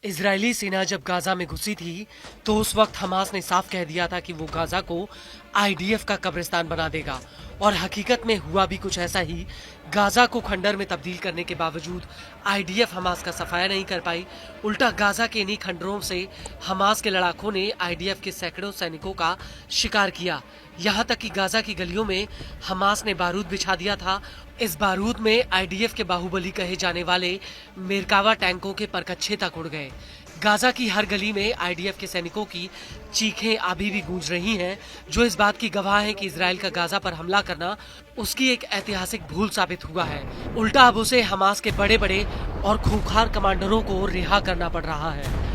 Israeli सेना जब Gaza में घुसी थी तो उस वक्त हमास ने साफ कह दिया था कि वो गाजा को आईडीएफ का कब्रिस्तान बना देगा और हकीकत में हुआ भी कुछ ऐसा ही। गाजा को खंडर में तब्दील करने के बावजूद आईडीएफ हमास का सफाया नहीं कर पाई। उल्टा गाजा के इन्हीं खंडरों से हमास के लड़ाकों ने आईडीएफ के सैकड़ों सैनिकों का शिकार किया। यहाँ तक कि गाजा की गलियों में हमास ने बारूद बिछा दिया था। इस बारूद में आईडीएफ के बाहुबली कहे जाने वाले मेरकावा टैंकों के परकच्छे तक उड़ गए। गाजा की हर गली में आईडीएफ के सैनिकों की चीखें अभी भी गूंज रही हैं, जो इस बात की गवाह है कि इजराइल का गाजा पर हमला करना उसकी एक ऐतिहासिक भूल साबित हुआ है। उल्टा अब उसे हमास के बड़े बड़े और खूंखार कमांडरों को रिहा करना पड़ रहा है।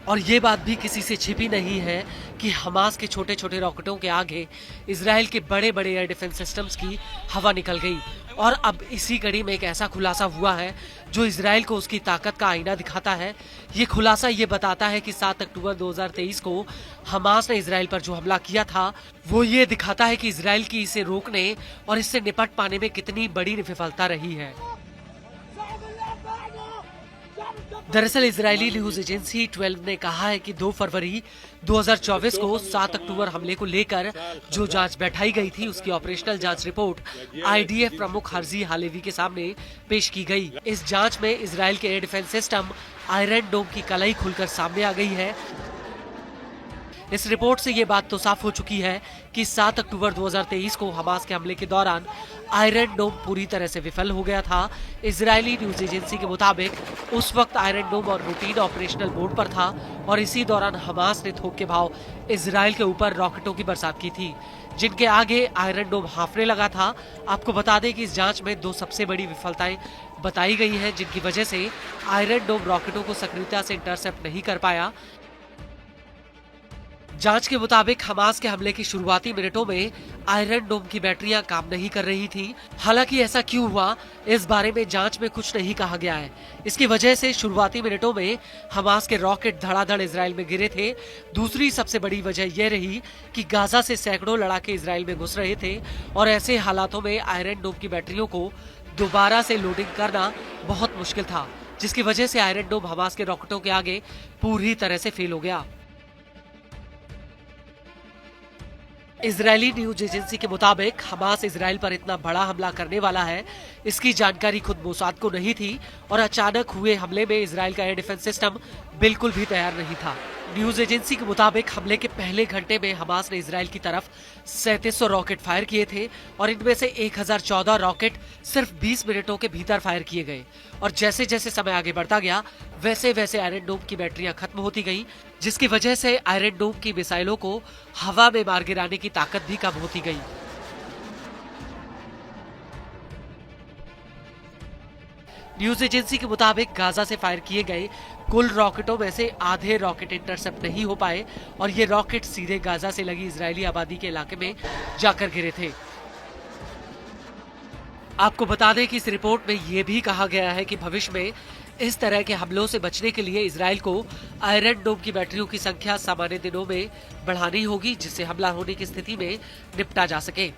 और ये बात भी किसी से छिपी नहीं है कि हमास के छोटे छोटे रॉकेटों के आगे इजराइल के बड़े बड़े एयर डिफेंस सिस्टम्स की हवा निकल गई। और अब इसी कड़ी में एक ऐसा खुलासा हुआ है जो इजराइल को उसकी ताकत का आईना दिखाता है। ये खुलासा ये बताता है कि 7 अक्टूबर 2023 को हमास ने इजराइल पर जो हमला किया था वो ये दिखाता है कि इजराइल की इसे रोकने और इससे निपट पाने में कितनी बड़ी विफलता रही है। दरअसल इजरायली न्यूज एजेंसी 12 ने कहा है कि 2 फरवरी 2024 को 7 अक्टूबर हमले को लेकर जो जांच बैठाई गई थी उसकी ऑपरेशनल जांच रिपोर्ट आईडीएफ प्रमुख हर्जी हालेवी के सामने पेश की गई। इस जांच में इजराइल के एयर डिफेंस सिस्टम आयरन डोम की कलाई खुलकर सामने आ गई है। इस रिपोर्ट से ये बात तो साफ हो चुकी है कि 7 अक्टूबर 2023 को हमास के हमले के दौरान आयरन डोम पूरी तरह से विफल हो गया था। इजरायली न्यूज एजेंसी के मुताबिक उस वक्त आयरन डोम और रूटीन ऑपरेशनल मोड पर था और इसी दौरान हमास ने थोक के भाव इजराइल के ऊपर रॉकेटों की बरसात की थी, जिनके आगे आयरन डोम हाफने लगा था। आपको बता दें कि इस जांच में 2 सबसे बड़ी विफलताएं बताई गई हैं, जिनकी वजह से आयरन डोम रॉकेटों को सक्रियता से इंटरसेप्ट नहीं कर पाया। जांच के मुताबिक हमास के हमले की शुरुआती मिनटों में आयरन डोम की बैटरियां काम नहीं कर रही थी। हालांकि ऐसा क्यों हुआ इस बारे में जांच में कुछ नहीं कहा गया है। इसकी वजह से शुरुआती मिनटों में हमास के रॉकेट धड़ाधड़ इजराइल में गिरे थे। दूसरी सबसे बड़ी वजह यह रही कि गाजा से सैकड़ों लड़ाके इजराइल में घुस रहे थे और ऐसे हालातों में आयरन डोम की बैटरियों को दोबारा से लोडिंग करना बहुत मुश्किल था, जिसकी वजह से आयरन डोम हमास के रॉकेटों के आगे पूरी तरह से फेल हो गया। इजरायली न्यूज एजेंसी के मुताबिक हमास इजराइल पर इतना बड़ा हमला करने वाला है, इसकी जानकारी खुद मोसाद को नहीं थी और अचानक हुए हमले में इजराइल का एयर डिफेंस सिस्टम बिल्कुल भी तैयार नहीं था। न्यूज एजेंसी के मुताबिक हमले के पहले घंटे में हमास ने इजराइल की तरफ 3700 रॉकेट फायर किए थे और इनमें से 1014 रॉकेट सिर्फ 20 मिनटों के भीतर फायर किए गए। और जैसे जैसे समय आगे बढ़ता गया वैसे वैसे आयरन डोम की बैटरियां खत्म होती गई, जिसकी वजह से आयरन डोम की मिसाइलों को हवा में मार गिराने की ताकत भी कम होती गई। न्यूज एजेंसी के मुताबिक गाजा से फायर किए गए कुल रॉकेटों में से आधे रॉकेट इंटरसेप्ट नहीं हो पाए और ये रॉकेट सीधे गाजा से लगी इजरायली आबादी के इलाके में जाकर गिरे थे। आपको बता दें कि इस रिपोर्ट में यह भी कहा गया है कि भविष्य में इस तरह के हमलों से बचने के लिए इजराइल को आयरन डोम की बैटरियों की संख्या सामान्य दिनों में बढ़ानी होगी, जिससे हमला होने की स्थिति में निपटा जा सके।